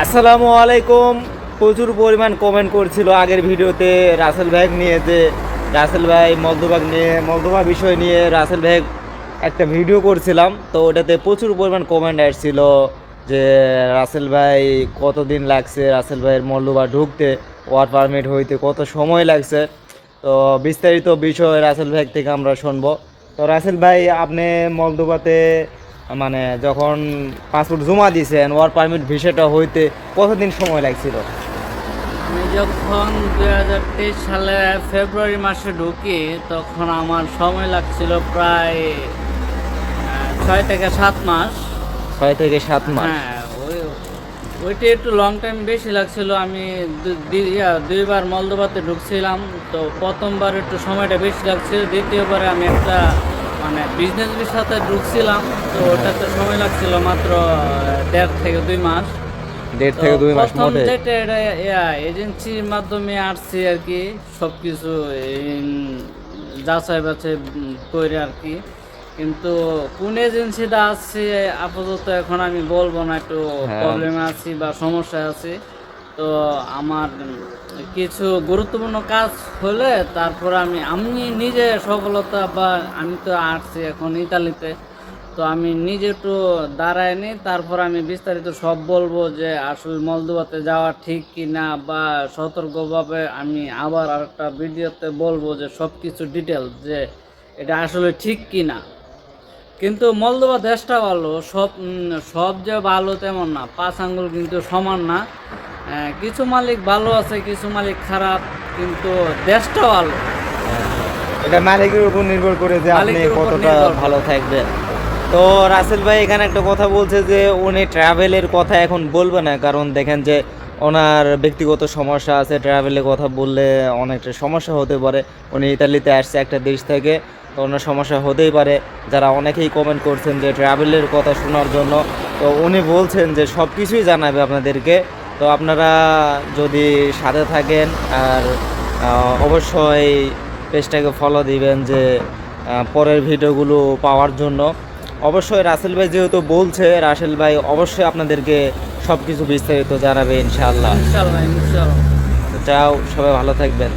আসসালামু আলাইকুম। প্রচুর পরিমাণ কমেন্ট করছিল আগের ভিডিওতে রাসেল ভাই নিয়ে, যে রাসেল ভাই মলদোভা বিষয় নিয়ে রাসেল ভাই একটা ভিডিও করছিলাম। তো ওটাতে প্রচুর পরিমাণ কমেন্ট আসছিল যে রাসেল ভাই কতদিন লাগছে, রাসেল ভাইয়ের মলদোভা ঢুকতে, ওয়ার্ক পারমিট হইতে কত সময় লাগছে। তো বিস্তারিত বিষয় রাসেল ভাই থেকে আমরা শুনবো। তো রাসেল ভাই, আপনি মলদোভাতে মানে যখন পাসপোর্ট জমা দিয়েছেন, ওয়ার্ক পারমিট ভিসাটা হইতে কতদিন সময় লাগছিল? আমি যখন 2023 সালে ফেব্রুয়ারি মাসে ঢুকি তখন আমার সময় লাগছিল প্রায় 6 থেকে 7 মাস। 6 থেকে 7 মাস। হ্যাঁ, ওইটা একটু লং টাইম বেশি লাগছিল। আমি দুইবার মলদোভাতে ঢুকছিলাম। তো প্রথমবার একটু সময়টা বেশি লাগছিল, দ্বিতীয়বারে আমি একটা বিজনেস ভিসাতে ঢুকছিলাম। তো ওটাতে সময় লাগছিল মাত্র 1.5 থেকে 2 মাস। 1.5 থেকে 2 মাস প্রথম মোটে। যেটা এটা এজেন্সির মাধ্যমে আসছি আর কি, সব কিছু যাচাই বাছাই করে আর কি। কিন্তু কোন এজেন্সিটা আসছে আপাতত এখন আমি বলবো না, একটু হ্যাঁ। প্রবলেমে আছি বা সমস্যায় আছি। তো আমার কিছু গুরুত্বপূর্ণ কাজ হলে তারপর আমি নিজে সফলতা, বা আমি তো আসছি এখন ইতালিতে, তো আমি নিজে একটু দাঁড়ায় নিই, তারপর আমি বিস্তারিত সব বলবো যে আসলে মলদোভাতে যাওয়া ঠিক কি না, বা সতর্কভাবে আমি আবার আরেকটা ভিডিওতে বলবো যে সব কিছু ডিটেল যে এটা আসলে ঠিক কি না। কিন্তু মলদোভা দেশটা ভালো, সব যে ভালো তেমন না, 5 আঙ্গুল কিন্তু সমান না। কিছু মালিক ভালো আছে, কিছু মালিক খারাপ, কিন্তু দেশটা ভালো। এটা মালিকের উপর নির্ভর করে যে আপনি মালিকের উপর কতটা নির্ভর করে। ভালো থাকবেন। তো রাসেল ভাই এখানে একটা কথা বলছে যে উনি ট্রাভেলের কথা এখন বলবে না, কারণ দেখেন যে ওনার ব্যক্তিগত সমস্যা আছে, ট্রাভেলের কথা বললে অনেকটা সমস্যা হতে পারে। উনি ইতালিতে আসছে একটা দেশ থেকে, তো ওনার সমস্যা হতেই পারে। যারা অনেকেই কমেন্ট করছেন যে ট্রাভেলের কথা শোনার জন্য, তো উনি বলছেন যে সব কিছুই জানাবে আপনাদেরকে। তো আপনারা যদি সাথে থাকেন আর অবশ্যই পেজটাকে ফলো দিবেন, যে পরের ভিডিওগুলো পাওয়ার জন্য। অবশ্যই রাসেল ভাই যেহেতু বলছে, রাসেল ভাই অবশ্যই আপনাদেরকে সব কিছু বিস্তারিত জানাবে ইনশাআল্লাহ। ইনশাল্লাহ ইনশাল্লাহ। তো চাও সবাই ভালো থাকবেন।